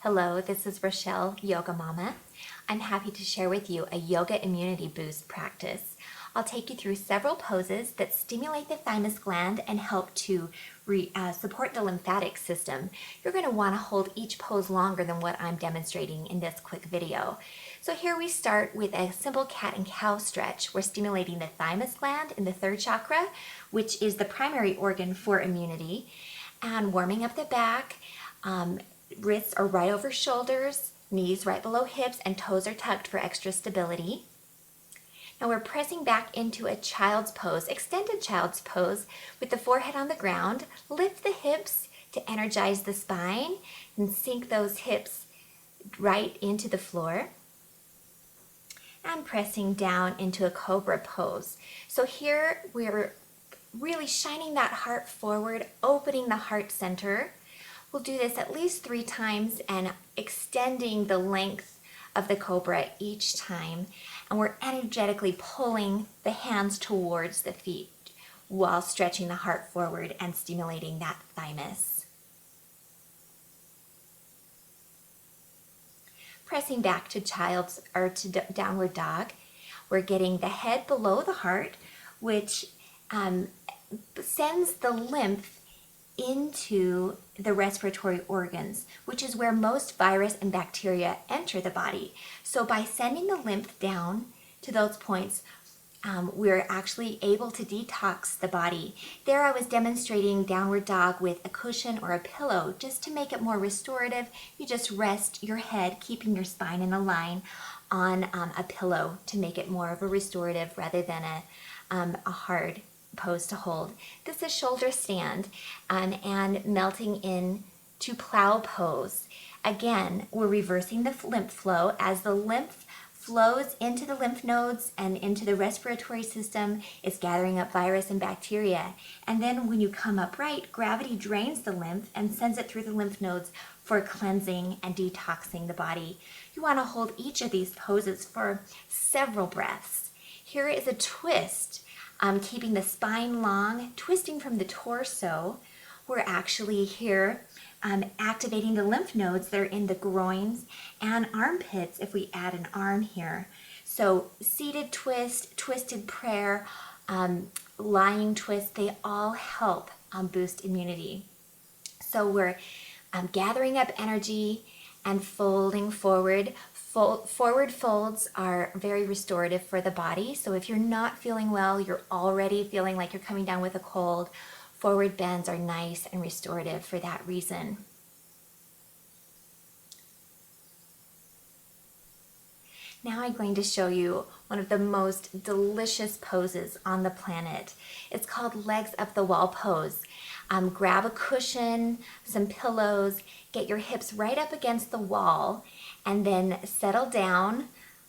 Hello, this is Rochelle, Yoga Mama. I'm happy to share with you a yoga immunity boost practice. I'll take you through several poses that stimulate the thymus gland and help to support the lymphatic system. You're going to want to hold each pose longer than what I'm demonstrating in this quick video. So here we start with a simple cat and cow stretch. We're stimulating the thymus gland in the third chakra, which is the primary organ for immunity, and warming up the back. Wrists are right over shoulders, knees right below hips, and toes are tucked for extra stability. Now we're pressing back into a child's pose, extended child's pose, with the forehead on the ground. Lift the hips to energize the spine and sink those hips right into the floor. And pressing down into a cobra pose. So here we're really shining that heart forward, opening the heart center. We'll do this at least 3 times and extending the length of the cobra each time. And we're energetically pulling the hands towards the feet while stretching the heart forward and stimulating that thymus. Pressing back to downward dog. We're getting the head below the heart, which sends the lymph into the respiratory organs, which is where most virus and bacteria enter the body. So by sending the lymph down to those points, we're actually able to detox the body. There I was demonstrating downward dog with a cushion or a pillow just to make it more restorative. You just rest your head, keeping your spine in a line, on a pillow to make it more of a restorative rather than a hard pose to hold. This is shoulder stand and melting in to plow pose. Again, we're reversing the lymph flow. As the lymph flows into the lymph nodes and into the respiratory system, it's gathering up virus and bacteria. And then when you come upright, gravity drains the lymph and sends it through the lymph nodes for cleansing and detoxing the body. You want to hold each of these poses for several breaths. Here is a twist. Keeping the spine long, twisting from the torso. We're actually here activating the lymph nodes that are in the groins and armpits if we add an arm here. So seated twist, twisted prayer, lying twist, they all help boost immunity. So we're gathering up energy and folding forward. Forward folds are very restorative for the body. So if you're not feeling well, you're already feeling like you're coming down with a cold, forward bends are nice and restorative for that reason. Now I'm going to show you one of the most delicious poses on the planet. It's called legs up the wall pose. Grab a cushion, some pillows, get your hips right up against the wall, and then settle down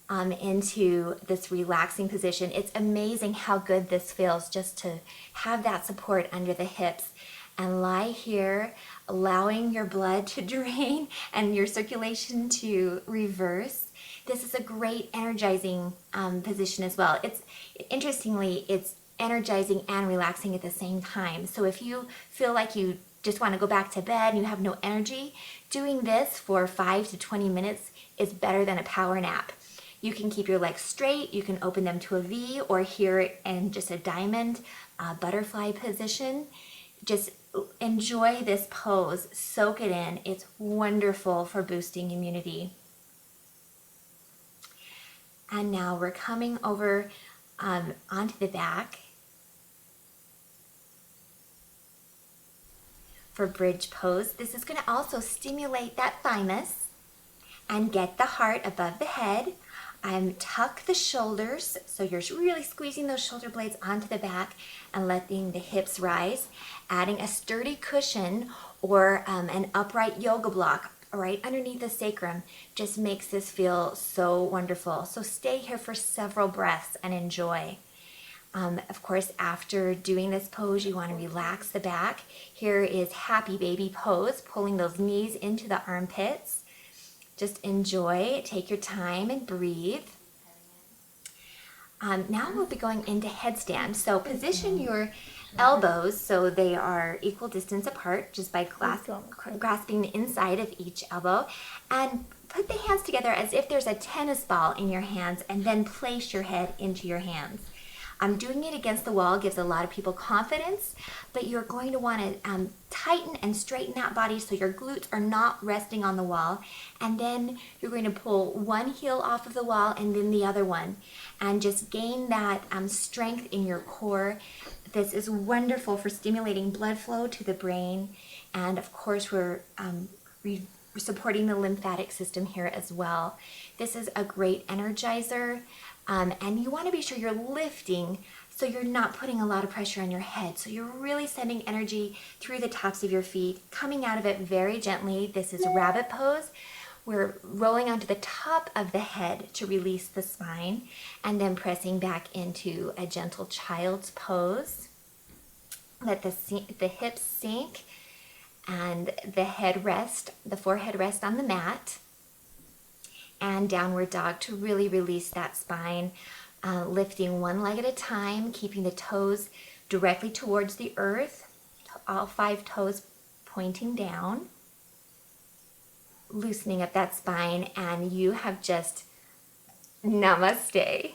into this relaxing position. It's amazing how good this feels just to have that support under the hips. And lie here, allowing your blood to drain and your circulation to reverse. This is a great energizing position as well. Interestingly, it's energizing and relaxing at the same time. So if you feel like you just want to go back to bed and you have no energy, doing this for 5 to 20 minutes is better than a power nap. You can keep your legs straight, you can open them to a V or here in just a diamond butterfly position. Just enjoy this pose, soak it in. It's wonderful for boosting immunity. And now we're coming over onto the back for bridge pose. This is going to also stimulate that thymus and get the heart above the head. Tuck the shoulders, so you're really squeezing those shoulder blades onto the back and letting the hips rise. Adding a sturdy cushion or an upright yoga block right underneath the sacrum just makes this feel so wonderful. So stay here for several breaths and enjoy. Of course, after doing this pose, you want to relax the back. Here is happy baby pose, pulling those knees into the armpits. Just enjoy, take your time and breathe. Now we'll be going into headstand. So position your elbows, so they are equal distance apart just by grasping the inside of each elbow. And put the hands together as if there's a tennis ball in your hands, and then place your head into your hands. Doing it against the wall gives a lot of people confidence, but you're going to want to tighten and straighten that body so your glutes are not resting on the wall. And then you're going to pull one heel off of the wall and then the other one, and just gain that strength in your core. This is wonderful for stimulating blood flow to the brain, and of course we're supporting the lymphatic system here as well. This is a great energizer. And you want to be sure you're lifting so you're not putting a lot of pressure on your head. So you're really sending energy through the tops of your feet, coming out of it very gently. This is rabbit pose. We're rolling onto the top of the head to release the spine, and then pressing back into a gentle child's pose. Let the hips sink and the head rest, the forehead rest on the mat. And downward dog to really release that spine, lifting one leg at a time, keeping the toes directly towards the earth, all 5 toes pointing down, loosening up that spine, and you have just namaste.